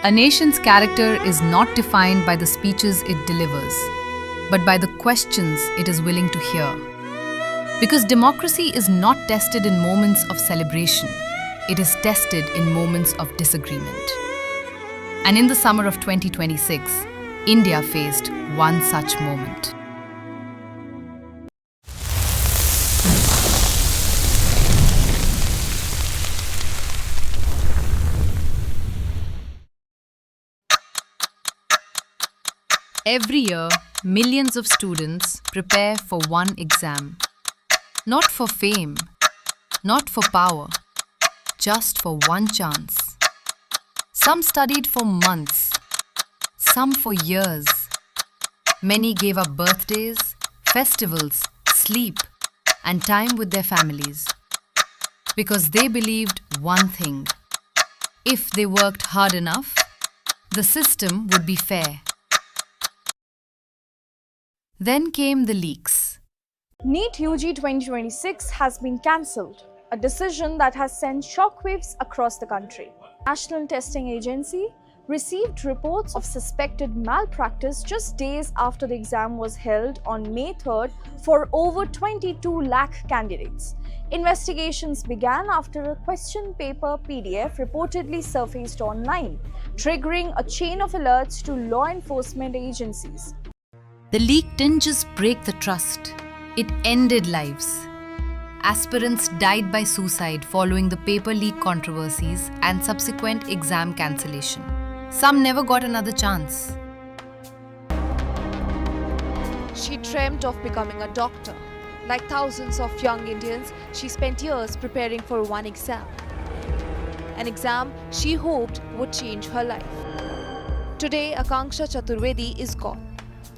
A nation's character is not defined by the speeches it delivers, but by the questions it is willing to hear. Because democracy is not tested in moments of celebration, it is tested in moments of disagreement. And in the summer of 2026, India faced one such moment. Every year, millions of students prepare for one exam. Not for fame, not for power, just for one chance. Some studied for months, some for years. Many gave up birthdays, festivals, sleep, and time with their families. Because they believed one thing: if they worked hard enough, the system would be fair. Then came the leaks. NEET UG 2026 has been cancelled, a decision that has sent shockwaves across the country. National Testing Agency received reports of suspected malpractice just days after the exam was held on May 3rd for over 22 lakh candidates. Investigations began after a question paper PDF reportedly surfaced online, triggering a chain of alerts to law enforcement agencies. The leak didn't just break the trust, it ended lives. Aspirants died by suicide following the paper leak controversies and subsequent exam cancellation. Some never got another chance. She dreamt of becoming a doctor. Like thousands of young Indians, she spent years preparing for one exam. An exam she hoped would change her life. Today, Akanksha Chaturvedi is gone,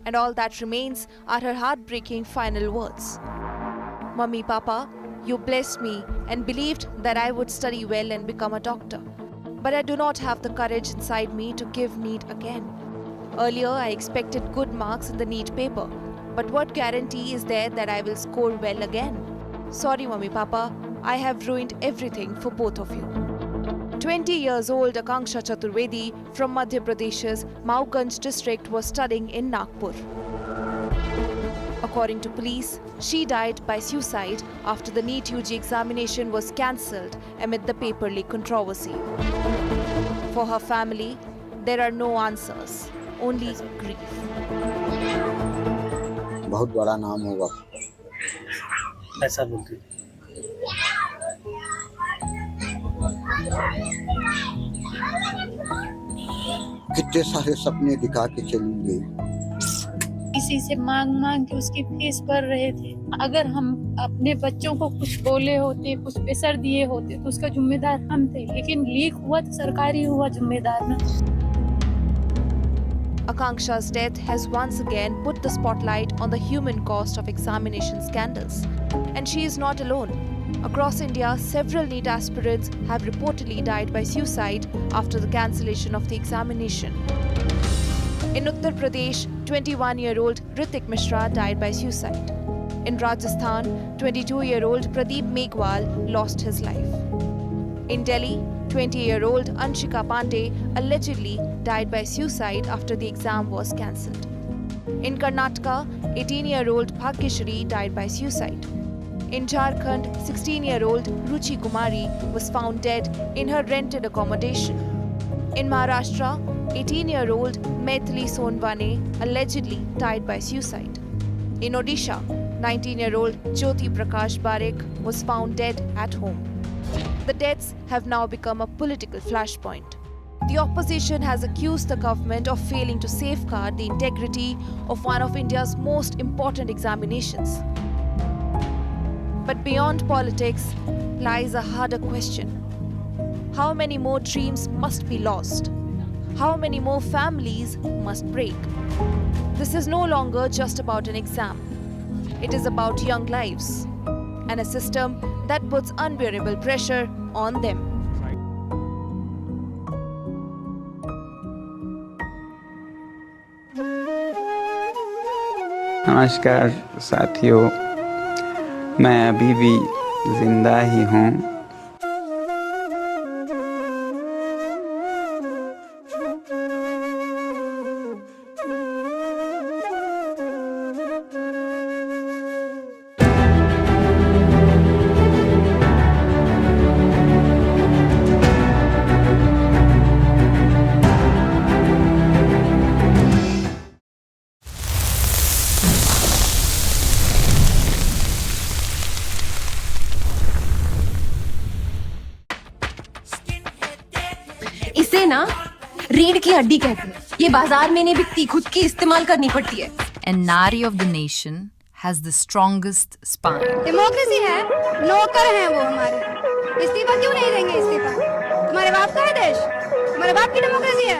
and all that remains are her heartbreaking final words. Mummy, Papa, you blessed me and believed that I would study well and become a doctor. But I do not have the courage inside me to give NEET again. Earlier, I expected good marks in the NEET paper, but what guarantee is there that I will score well again? Sorry, Mummy, Papa, I have ruined everything for both of you. 20 years old Akanksha Chaturvedi from Madhya Pradesh's Mauganj district was studying in Nagpur. According to police, she died by suicide after the NEET UG examination was cancelled amid the paper leak controversy. For her family, there are no answers, only grief. बहुत बड़ा नाम होगा। ऐसा बोलते हैं। कितने सारे सपने दिखा के चली गई। किसी से मांग के उसकी फीस भर रहे थे। अगर हम अपने बच्चों को कुछ बोले होते, कुछ प्रेशर दिए होते तो उसका जिम्मेदार हम थे, लेकिन लीक हुआ तो सरकारी हुआ जिम्मेदार ना। Akanksha's death has once again put the spotlight on the human cost of examination scandals. And she is not alone. Across India, several NEET aspirants have reportedly died by suicide after the cancellation of the examination. In Uttar Pradesh, 21-year-old Ritik Mishra died by suicide. In Rajasthan, 22-year-old Pradeep Meghwal lost his life. In Delhi, 20-year-old Anshika Pandey allegedly died by suicide after the exam was cancelled. In Karnataka, 18-year-old Bhagyashri died by suicide. In Jharkhand, 16-year-old Ruchi Kumari was found dead in her rented accommodation. In Maharashtra, 18-year-old Maithili Sonbane allegedly died by suicide. In Odisha, 19-year-old Jyoti Prakash Barekh was found dead at home. The deaths have now become a political flashpoint. The opposition has accused the government of failing to safeguard the integrity of one of India's most important examinations. But beyond politics lies a harder question. How many more dreams must be lost? How many more families must break? This is no longer just about an exam. It is about young lives and a system that puts unbearable pressure on them. नमस्कार साथियों, मैं अभी भी जिंदा ही हूँ। ना रीढ़ की हड्डी कहते हैं। ये बाजार में नहीं बिकती, खुद की इस्तेमाल करनी पड़ती है। And Nari of the nation has the strongest spine. Democracy है, नौकर हैं वो हमारे। इस्तीफा क्यों नहीं देंगे इस्तीफा? तुम्हारे बाप का है देश, तुम्हारे बाप की डेमोक्रेसी है।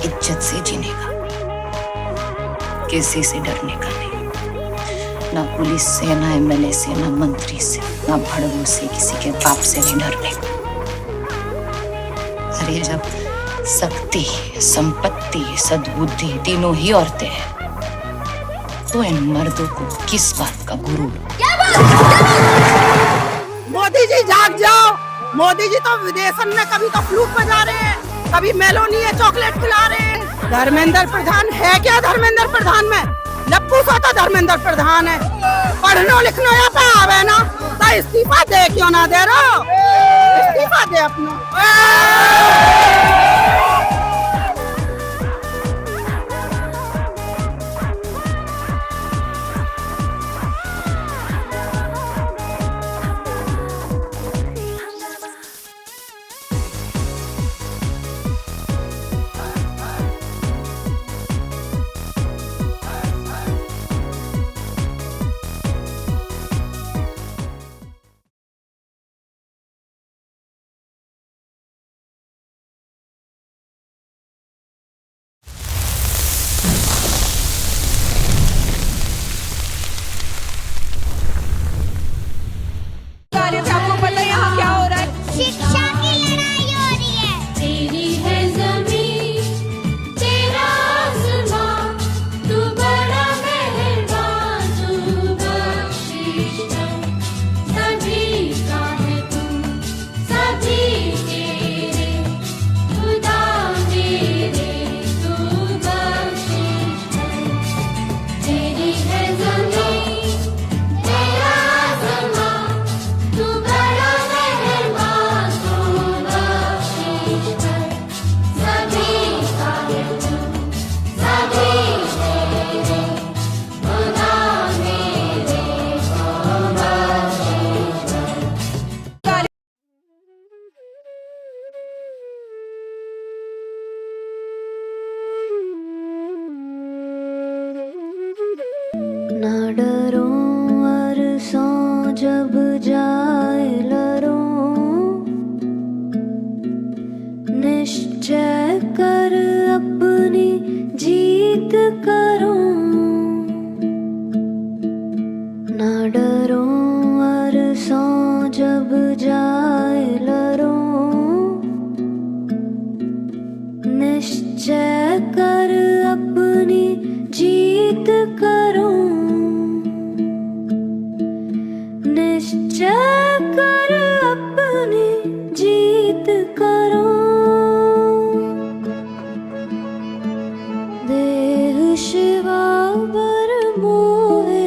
इज्जत से जीने का, किसी से डरने का नहीं, ना पुलिस से, ना एमएलए से, ना मंत्री से, ना भड़वों से, किसी के बाप से नहीं डरने का। अरे जब शक्ति, संपत्ति, सद्बुद्धि तीनों ही औरतें हैं, तो इन मर्दों को किस बात का गुरूर? मोदी जी जाग जाओ। मोदी जी तो विदेशन में कभी तो फ्लूट बजा रहे हैं, कभी मेलोनिया चॉकलेट खिला रहे हैं। धर्मेंद्र प्रधान है क्या? धर्मेंद्र प्रधान में लप्पू सा तो धर्मेंद्र प्रधान है। पढ़नो लिखनो यहाँ पे आवे ना, तो इस्तीफा दे क्यों ना दे रहो? इस्तीफा दे अपना। आपको पता है यहाँ क्या हो रहा है? शिक्षा की लड़ाई हो रही है। तेरी है ज़मीन, तेरा आसमां, तू बड़ा मेहरबान, तू बख्शिश सभी का है तू, सभी तेरे खुदा मेरे, तू बख्शिश तेरी है ज़मीन, तेरा आसमां, तू बड़ा मेहरबान, तू बख्शिश सभी का है तू, सभी तेरे खुदा मेरे, तू बख्शिश। ना डरो अरसों जब जाए लरो, निश्चय कर अपनी जीत करो। ना डरो अरसों जब जाए लरो, निश्चय कर अपनी जीत करो। निश्चय कर अपनी जीत करो। देह शिवा बर मोहे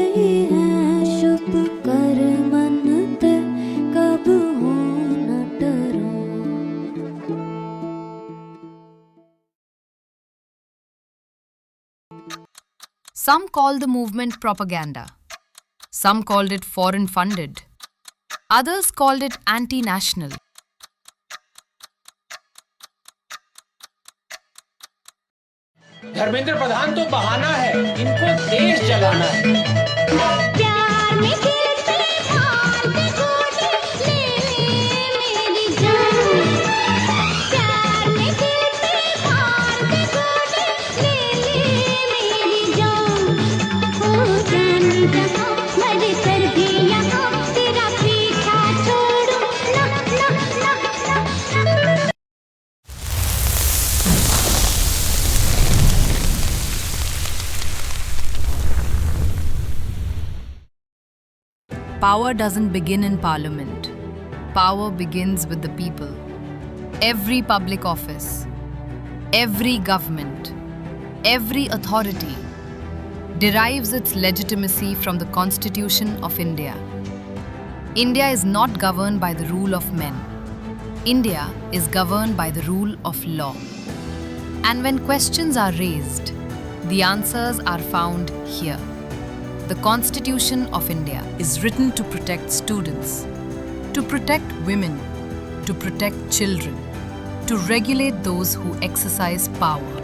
हैं, शुभ कर मन ते कब हो न डरो। Some call the movement propaganda. Some called it foreign funded. Others called it anti-national. Dharmendra Pradhan तो बहाना है, इनको देश जलाना है। प्यार में गिरते भांति गोली ले मेरी जान, प्यार में गिरते भांति गोली ले मेरी जान। ओ जान जहाँ मर कर भी यहाँ तेरा पीछा छोड़ूं ना ना ना ना। Power doesn't begin in parliament. Power begins with the people. Every public office, every government, every authority derives its legitimacy from the Constitution of India. India is not governed by the rule of men. India is governed by the rule of law. And when questions are raised, the answers are found here. The Constitution of India is written to protect students, to protect women, to protect children, to regulate those who exercise power.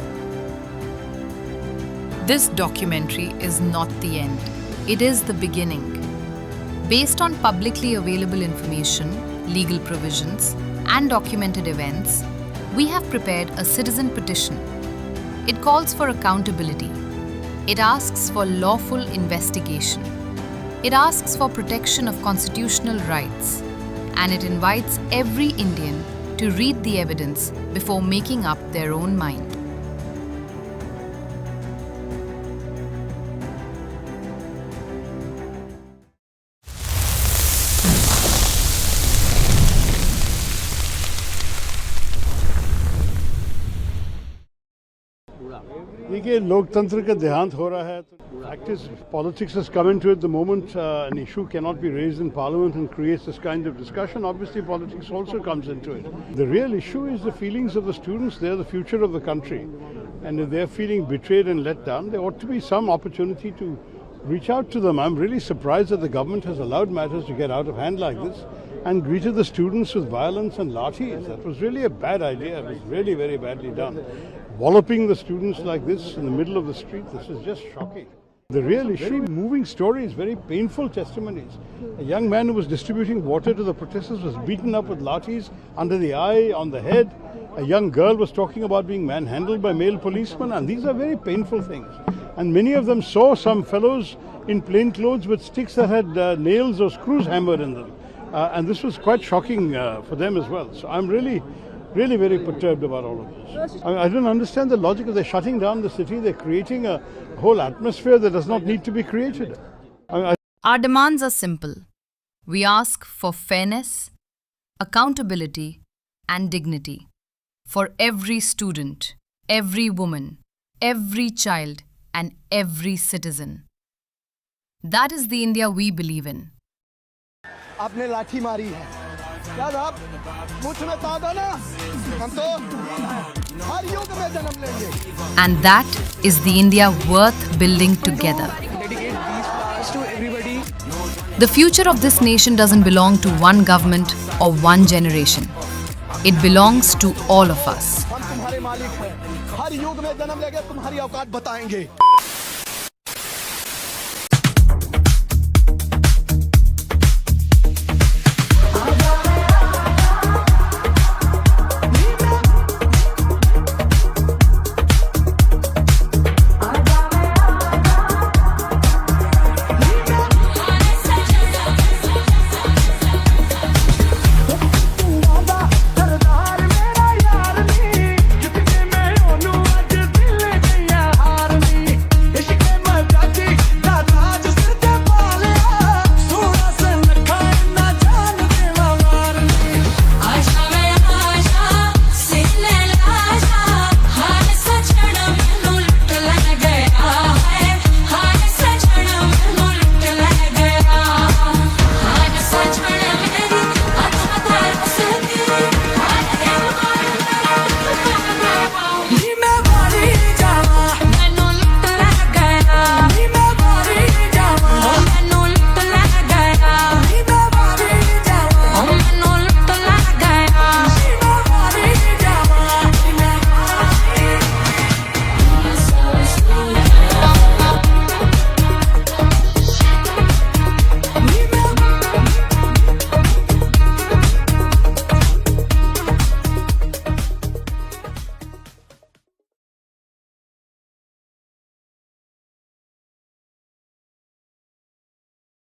This documentary is not the end. It is the beginning. Based on publicly available information, legal provisions, and documented events, we have prepared a citizen petition. It calls for accountability. It asks for lawful investigation. It asks for protection of constitutional rights. And it invites every Indian to read the evidence before making up their own mind. देखिए लोकतंत्र का देहांत हो रहा है तो fact is politics has come into it the moment an issue cannot be raised in parliament and creates this kind of discussion. Obviously politics also comes into it. The real issue is the feelings of the students. They're the future of the country, and if they're feeling betrayed and let down, there ought to be some opportunity to reach out to them. I'm really surprised that the government has allowed matters to get out of hand like this and greeted the students with violence and lathis. That was really a bad idea. It was really very badly done. Walloping the students like this in the middle of the street, this is just shocking. The real issue, moving stories, very painful testimonies. A young man who was distributing water to the protesters was beaten up with lathis under the eye, on the head. A young girl was talking about being manhandled by male policemen, and these are very painful things. And many of them saw some fellows in plain clothes with sticks that had nails or screws hammered in them. And this was quite shocking for them as well. So I'm really very perturbed about all of this. I don't understand the logic of they're shutting down the city. They're creating a whole atmosphere that does not need to be created. Our demands are simple. We ask for fairness, accountability, and dignity for every student, every woman, every child, and every citizen. That is the India we believe in. आपने लाठी मारी है क्या आप मुझ में S ना हम तो हर युग में जन्म लेंगे And that is the India worth building together. The future of this nation doesn't belong to one government or one generation. It belongs to all of us. हम तुम्हारे मालिक हैं हर युग में जन्म लेंगे तुम्हारी औकात बताएंगे